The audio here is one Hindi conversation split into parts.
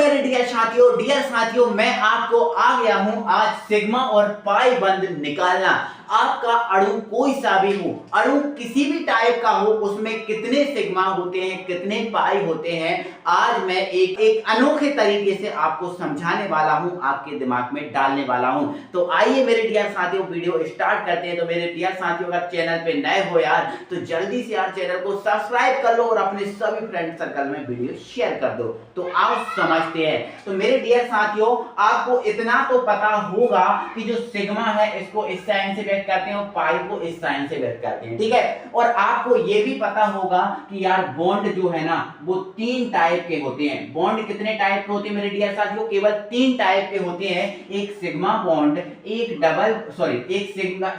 मेरे डियर साथियों मैं आपको आ गया हूं आज सिग्मा और पाई बंद निकालना। आपका अणु कोई सा भी हो, अणु किसी भी टाइप का हो, उसमें कितने सिग्मा होते हैं, कितने पाई होते हैं, आज मैं एक अनोखे तरीके से आपको समझाने वाला हूं, आपके दिमाग में डालने वाला हूं। तो आइए मेरे डियर साथियों वीडियो स्टार्ट करते हैं। तो मेरे डियर साथियों अगर चैनल पे नए हो यार तो जल्दी से यार चैनल को सब्सक्राइब कर लो और अपने सभी फ्रेंड सर्कल में वीडियो शेयर कर दो। तो आओ समझते हैं। तो मेरे डियर साथियों आपको इतना तो पता होगा कि जो सिग्मा है इसको इस साइन से व्यक्त करते हैं और पाई को इस साइन से व्यक्त करते हैं, ठीक है। और आपको ये भी पता होगा कि यार बॉन्ड जो है ना वो तीन टाइप के होते हैं। बॉन्ड कितने टाइप के होते हैं मेरे डियर साथियों? केवल तीन टाइप के होते हैं। एक सिग्मा बॉन्ड, एक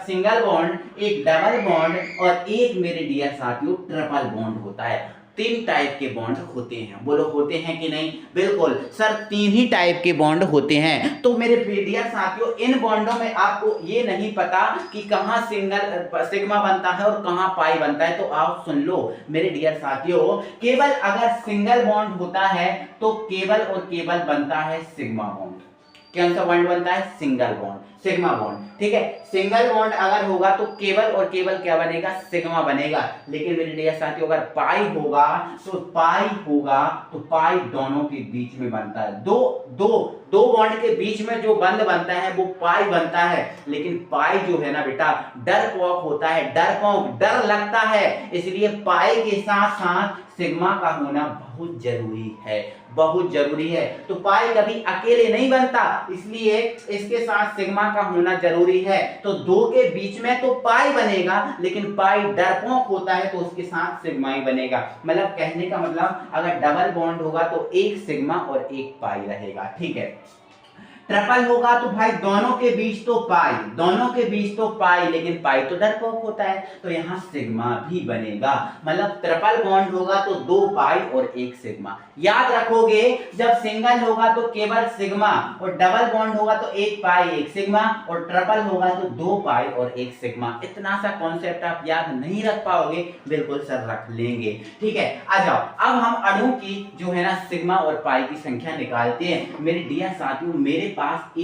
सिंगल बॉन्ड, एक डबल बॉन्ड और एक मेरे डियर साथियों ट्रिपल बॉन्ड होता है। तीन टाइप के बॉन्ड होते हैं। बोलो होते हैं कि नहीं? बिल्कुल सर, तीन ही टाइप के बॉन्ड होते हैं। तो मेरे डियर साथियों इन बॉन्डों में आपको ये नहीं पता कि कहां सिग्मा बनता है और कहां पाई बनता है। तो आप सुन लो मेरे डियर साथियों, केवल अगर सिंगल बॉन्ड होता है तो केवल और केवल बनता है सिग्मा बॉन्ड। कौन सा बॉन्ड बनता है? सिंगल बॉन्ड, सिग्मा बॉन्ड, ठीक है। सिंगल बॉन्ड अगर होगा तो केवल और केवल क्या बनेगा? सिग्मा बनेगा। लेकिन मेरे डियर साथियों अगर पाई होगा तो पाई दोनों के बीच में बनता है। दो बॉन्ड के बीच में जो बंध बनता है वो पाई बनता है। लेकिन पाई जो है ना बेटा डरपोक होता है, डर लगता है, इसलिए पाई के साथ साथ सिग्मा का होना बहुत जरूरी है। तो पाई कभी अकेले नहीं बनता, इसलिए इसके साथ सिग्मा का होना जरूरी है। तो दो के बीच में तो पाई बनेगा, लेकिन पाई डरपोक होता है तो उसके साथ सिग्मा ही बनेगा। मतलब कहने का मतलब अगर डबल बॉन्ड होगा तो एक सिग्मा और एक पाई रहेगा, ठीक है। ट्रिपल होगा तो भाई दोनों के बीच तो पाई, लेकिन पाई तो डरपोक होता है तो यहां सिग्मा भी बनेगा। मतलब ट्रिपल बॉन्ड होगा तो दो पाई और एक सिग्मा। याद रखोगे जब सिंगल होगा तो केवल सिग्मा और डबल बॉन्ड होगा तो एक पाई एक सिग्मा और ट्रिपल होगा तो दो पाई और एक सिग्मा। इतना सा कॉन्सेप्ट आप याद नहीं रख पाओगे, बिल्कुल सर रख लेंगे, ठीक है। आ जाओ अब हम अणु की जो है ना सिग्मा और पाई की संख्या निकालते हैं। मेरे डियर साथियों मेरे पास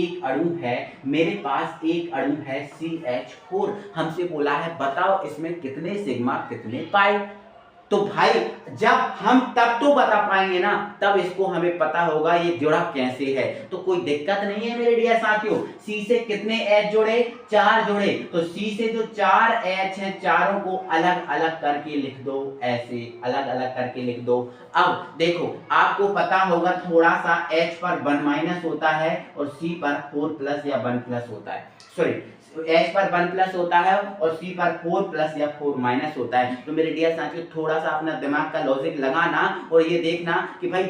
एक अणु है CH4। हमसे बोला है बताओ इसमें कितने सिग्मा कितने पाई। तो भाई जब हम तब तो बता पाएंगे ना, तब इसको हमें पता होगा ये जुड़ा कैसे है। तो कोई दिक्कत नहीं है मेरे डियर साथियों। C से कितने H जोड़े? 4 जोड़े। तो C से जो 4 H हैं चारों को अलग अलग करके लिख दो, ऐसे अलग अलग करके लिख दो। अब देखो आपको पता होगा थोड़ा सा H पर 1 - होता है और C पर 4+ या 1+ होता है। H पर 1+ होता है और C पर 4+ या 4- होता है। तो मेरे डियर साथियों थोड़ा सा अपना दिमाग का लॉजिक लगाना और ये देखना कि भाई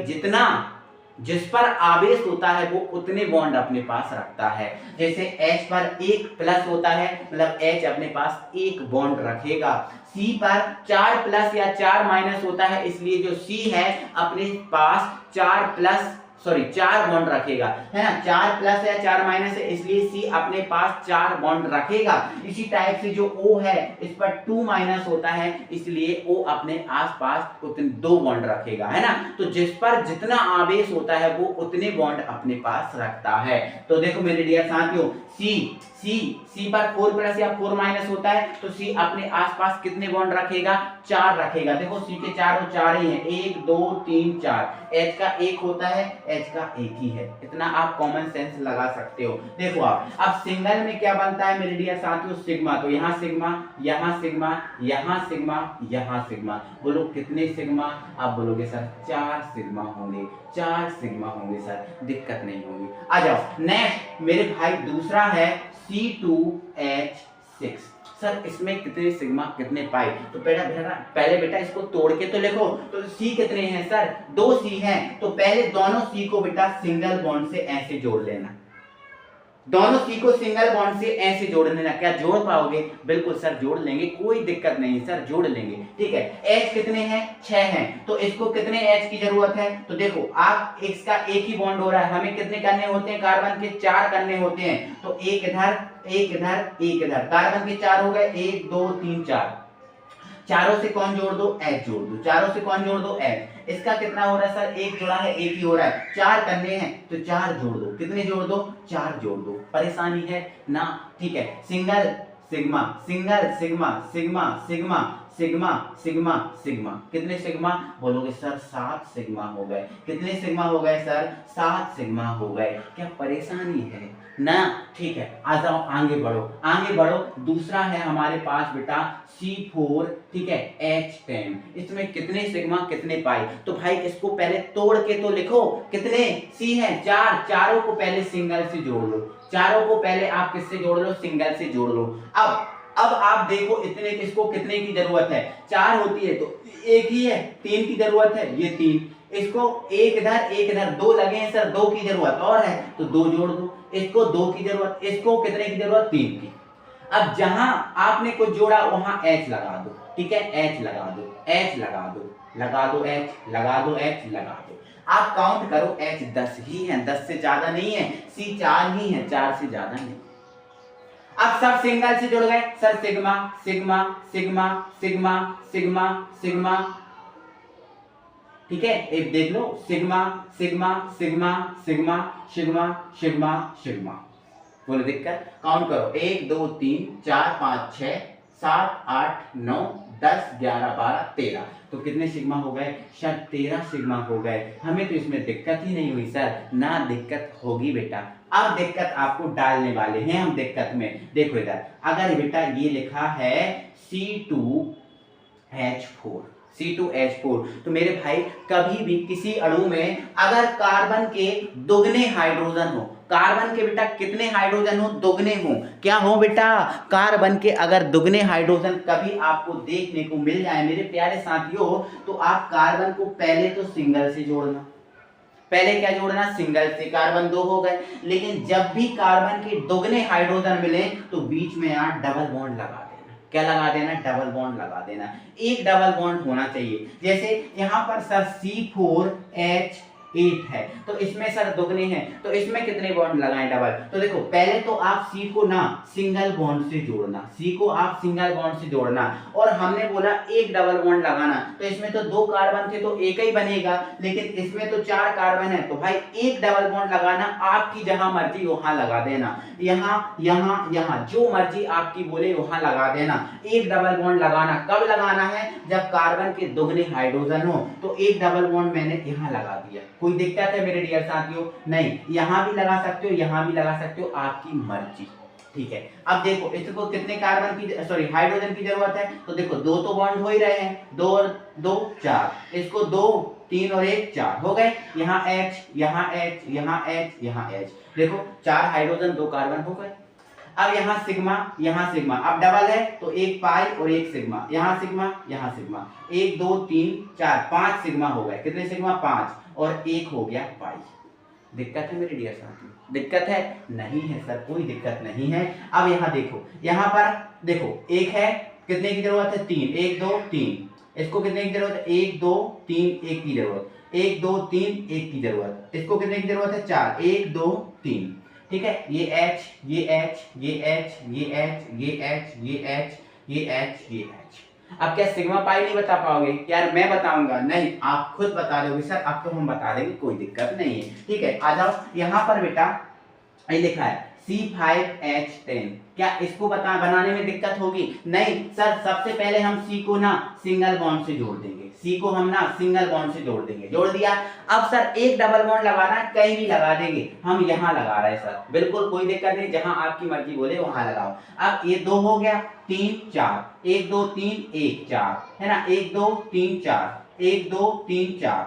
जिस पर आवेश होता है वो उतने बॉन्ड अपने पास रखता है। जैसे H पर 1+ होता है मतलब H अपने पास एक बॉन्ड रखेगा। C पर 4+ या 4- होता है, इसलिए जो C है अपने पास 4 बॉन्ड रखेगा, है ना। 4+ या 4- है, इसलिए C अपने पास 4 बॉन्ड रखेगा। इसी टाइप से जो O है इस पर 2- होता है, इसलिए O अपने आसपास उतने 2 बॉन्ड रखेगा, है ना। तो जिस पर जितना आवेश होता है वो उतने बॉन्ड अपने पास रखता है। तो देखो मेरे डियर साथियों C पर 4+ या 4- होता है तो C अपने आसपास कितने बॉन्ड रखेगा? 4 रखेगा। देखो C के चारों 4 ही हैं, 1 2 3 4। H का 1 होता है, H का 1 ही है। इतना आप कॉमन सेंस लगा सकते हो। देखो आप अब सिंगल में क्या बनता है मेरे डियर साथियों? सिग्मा। तो यहाँ सिग्मा, यहाँ सिग्मा, यहाँ सिग्मा, यहाँ सिग्मा। बोलो कितने सिग्मा? आप बोलोगे सर 4 सिग्मा होंगे, 4 सिग्मा होंगे सर, दिक्कत नहीं होगी। आ जाओ नेक्स्ट मेरे भाई दूसरा है C2H6। सर इसमें कितने सिग्मा कितने पाई? तो पहले बेटा इसको तोड़ के तो लिखो। तो C कितने हैं सर? 2 C हैं। तो पहले दोनों C को बेटा सिंगल बॉन्ड से ऐसे जोड़ लेना। दोनों C को सिंगल बॉन्ड से ऐसे जोड़ लेना। क्या जोड़ पाओगे? बिल्कुल सर जोड़ लेंगे, कोई दिक्कत नहीं सर, जोड़ लेंगे, ठीक है। H कितने हैं? 6 हैं। तो इसको कितने H की जरूरत है? तो देखो आप इसका एक ही बॉन्ड हो रहा है, हमें कितने करने होते हैं? कार्बन के 4 करने होते हैं। तो एक इधर एक इधर एक इधर, कार्बन के 4 हो गए, 1 2 3 4। चारों से कौन जोड़ दो, एच जोड़ दो, चारों से कौन जोड़ दो, एच। इसका कितना हो रहा है सर, एक जोड़ा है, एक ही हो रहा है, चार करने हैं तो चार जोड़ दो, कितने जोड़ दो, चार जोड़ दो, परेशानी है ना, ठीक है। Single sigma, single sigma, sigma sigma sigma sigma sigma, कितने सिग्मा बोलोगे सर, 7 सिग्मा हो गए, कितने सिग्मा हो गए सर, 7 सिग्मा हो गए, क्या परेशानी है ना, ठीक है। आ जाओ आगे बढ़ो, आगे बढ़ो। दूसरा है हमारे पास बेटा C4, ठीक है, H10, इसमें कितने सिग्मा कितने पाई, तो भाई इसको पहले तोड़ के तो लिखो, कितने C है, चार, चारों को पहले सिंगल से जोड़ लो, चारों को पहले आप किससे जोड़ लो, सिंगल से जोड़ लो। अब आप देखो इतने, किसको कितने की जरूरत है, चार होती है तो एक ही है, तीन की जरूरत है, ये तीन, इसको एक इधर दो लगे हैं सर, दो की जरूरत और है तो दो जोड़ दो, इसको दो की जरूरत, इसको कितने की जरूरत, तीन की। अब जहां आपने कुछ जोड़ा वहां एच लगा दो, ठीक है, एच लगा दो, एच लगा दो, लगा दो एच, लगा दो एच, लगा दो। आप काउंट करो, एच 10 ही है, 10 से ज्यादा नहीं है, सी 4 ही है, 4 से ज्यादा नहीं। अब सब सिंगल से जुड़ गए sir, sigma sigma sigma sigma sigma sigma, ठीक है, एक देख लो, sigma sigma sigma sigma sigma sigma sigma, बोलो दिक्कत, काउंट करो, 1 2 3 4 5 6 7 8 9 10 11 12 13, तो कितने सिग्मा हो गए सर, 13 सिग्मा हो गए। हमें तो इसमें दिक्कत ही नहीं हुई सर, ना दिक्कत होगी बेटा। अब दिक्कत आपको डालने वाले हैं हम दिक्कत में, देखो इधर, अगर बेटा ये लिखा है C2H4, C2H4, तो मेरे भाई कभी भी किसी अणु में अगर कार्बन के दुगने हाइड्रोजन हो, कार्बन के बेटा कितने हाइड्रोजन हो, दुगने हो, क्या हो बेटा, कार्बन के अगर दुगने हाइड्रोजन कभी आपको देखने को मिल जाए मेरे प्यारे साथियों, तो आप कार्बन को पहले तो सिंगल से जोड़ना, पहले क्या जोड़ना, सिंगल से, कार्बन 2 हो गए, लेकिन जब भी कार्बन के दुगने हाइड्रोजन मिले तो बीच में यहाँ डबल बॉन्ड लगा देना, क्या लगा देना, डबल बॉन्ड लगा देना, एक डबल बॉन्ड होना चाहिए। जैसे यहाँ पर सर C4H8 है, तो इसमें सर दुगने हैं, तो इसमें कितने बॉन्ड लगाएं, डबल। तो देखो पहले तो आप C को ना सिंगल बॉन्ड से जोड़ना, C को आप सिंगल बॉन्ड से जोड़ना, और हमने बोला एक डबल बॉन्ड लगाना, तो इसमें तो 2 कार्बन थे तो एक ही बनेगा, लेकिन इसमें तो 4 कार्बन है, तो भाई एक डबल बॉन्ड लगाना, आपकी जहां मर्जी वहां लगा देना, यहाँ यहाँ यहाँ जो मर्जी आपकी बोले वहां लगा देना। एक डबल बॉन्ड लगाना कब लगाना है, जब कार्बन के दुगने हाइड्रोजन हो, तो एक डबल बॉन्ड मैंने यहाँ लगा दिया, कोई दिक्कत है मेरे डियर साथियों, नहीं, यहाँ भी लगा सकते हो, यहाँ भी लगा सकते हो, आपकी मर्जी, ठीक है। अब देखो इसको कितने कार्बन की, सॉरी हाइड्रोजन की जरूरत है, तो देखो 2 तो बॉन्ड हो ही रहे हैं, 2 और 2 4, इसको 2 3 और 1 4 हो गए, यहाँ H यहाँ H यहाँ H यहाँ H, देखो 4 हाइड्रोजन 2 कार्बन हो गए। अब यहाँ सिग्मा, अब डबल है तो एक पाई और एक सिग्मा, यहाँ सिग्मा 1 2 3 4 5 सिग्मा हो गए, कितने सिग्मा, 5, और एक हो गया पाई। दिक्कत है मेरे डियर साथियों, दिक्कत है, नहीं है सर, कोई दिक्कत नहीं है। अब यहाँ देखो, यहाँ पर देखो एक है, कितने की जरूरत है, 3, 1 2 3, इसको कितने की जरूरत है, 1 2 3 1 की जरूरत, 1 2 3 1 की जरूरत, इसको कितने की जरूरत है, 4, 1 2 3, ठीक है, ये H ये H ये H ये H ये H ये H ये H ये H। अब क्या सिग्मा पाई नहीं बता पाओगे, यार मैं बताऊंगा, नहीं आप खुद बता दोगे सर, अब तो हम बता देंगे, कोई दिक्कत नहीं है, ठीक है। आ जाओ यहाँ पर बेटा, ये लिखा है C5H10, क्या इसको बनाने में दिक्कत होगी, नहीं सर, सबसे पहले हम C को ना सिंगल बॉन्ड से जोड़ देंगे, C को हम ना सिंगल बॉन्ड से जोड़ देंगे, जोड़ दिया। अब सर एक डबल बॉन्ड लगाना है, कहीं भी लगा देंगे, हम यहाँ लगा रहे हैं सर, बिल्कुल कोई दिक्कत नहीं, जहां आपकी मर्जी बोले वहां लगाओ। अब ये 2 हो गया, 3 4, 1 2 3 1 4 है ना, 1 2 3 4 1 2 3 4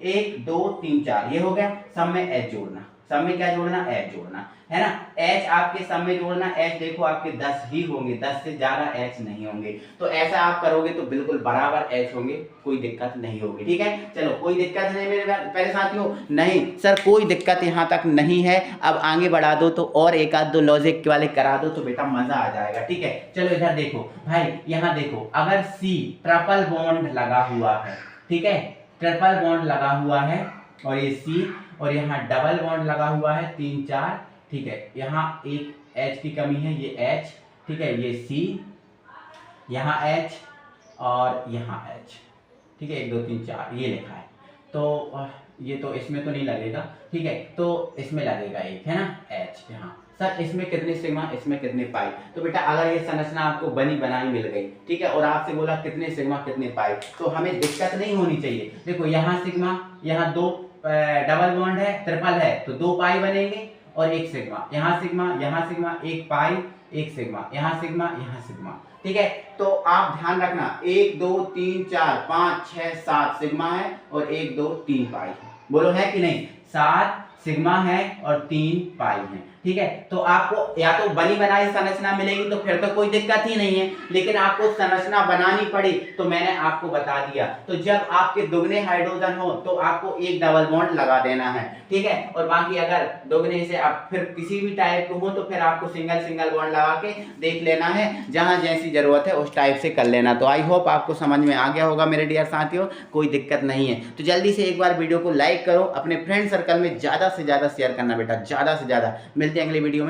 1 2 3 4, ये हो गया। सब में H जोड़ना, सब में क्या जोड़ना, H जोड़ना है ना, H आपके सब में जोड़ना, H देखो आपके 10 ही होंगे, 10 से ज्यादा H नहीं होंगे, तो ऐसा आप करोगे तो बिल्कुल बराबर H होंगे, कोई दिक्कत नहीं होगी, ठीक है। चलो कोई दिक्कत नहीं मेरे प्यारे साथियों, नहीं सर कोई दिक्कत यहाँ तक नहीं है। अब आगे बढ़ा दो तो और एक आध 2 लॉजिक वाले करा दो तो बेटा मजा आ जाएगा, ठीक है। चलो इधर देखो भाई, यहाँ देखो, अगर C ट्रिपल बॉन्ड लगा हुआ है, ठीक है, ट्रिपल बॉन्ड लगा हुआ है, और ये C, और यहाँ डबल बॉन्ड लगा हुआ है 3 4, ठीक है, यहाँ एक H की कमी है, ये H, ठीक है, ये C, यहाँ H, और यहाँ H, ठीक है, 1 2 3 4 ये लिखा है। तो ये तो इसमें तो नहीं लगेगा, ठीक है, तो इसमें लगेगा एक, है ना, H यहाँ। सर इसमें कितने सिग्मा, इसमें कितने पाई? तो बेटा अगर ये संरचना आपको बनी बनाई मिल गई, ठीक है, और आपसे बोला कितने सिग्मा कितने पाई, तो हमें दिक्कत नहीं होनी चाहिए। देखो यहाँ सिग्मा, यहाँ 2 डबल बॉन्ड है, ट्रिपल है, तो 2 पाई बनेंगे और 1 सिग्मा, यहाँ सिग्मा 1 पाई 1 सिग्मा, यहाँ सिग्मा, ठीक है। तो आप ध्यान रखना 1 2 3 4 5 6 7 सिग्मा है और 1 2 3 पाई है। बोलो है कि नहीं? 7 सिग्मा है और 3 पाई है, ठीक है। तो आपको या तो बनी बनाई संरचना मिलेगी तो फिर तो कोई दिक्कत ही नहीं है, लेकिन आपको संरचना बनानी पड़ी तो मैंने आपको बता दिया। तो जब आपके दुगने हाइड्रोजन हो तो आपको एक डबल बॉन्ड लगा देना है, ठीक है, और बाकी अगर दुगने से आप फिर किसी भी टाइप के हो तो फिर आपको सिंगल सिंगल बॉन्ड लगा के देख लेना है, जहां जैसी जरूरत है उस टाइप से कर लेना। तो आई होप आपको समझ में आ गया होगा मेरे डियर साथियों, कोई दिक्कत नहीं है। तो जल्दी से एक बार वीडियो को लाइक करो, अपने फ्रेंड सर्कल में ज़्यादा से ज़्यादा शेयर करना बेटा, ज़्यादा से ज़्यादा। मिलते हैं अगले वीडियो में।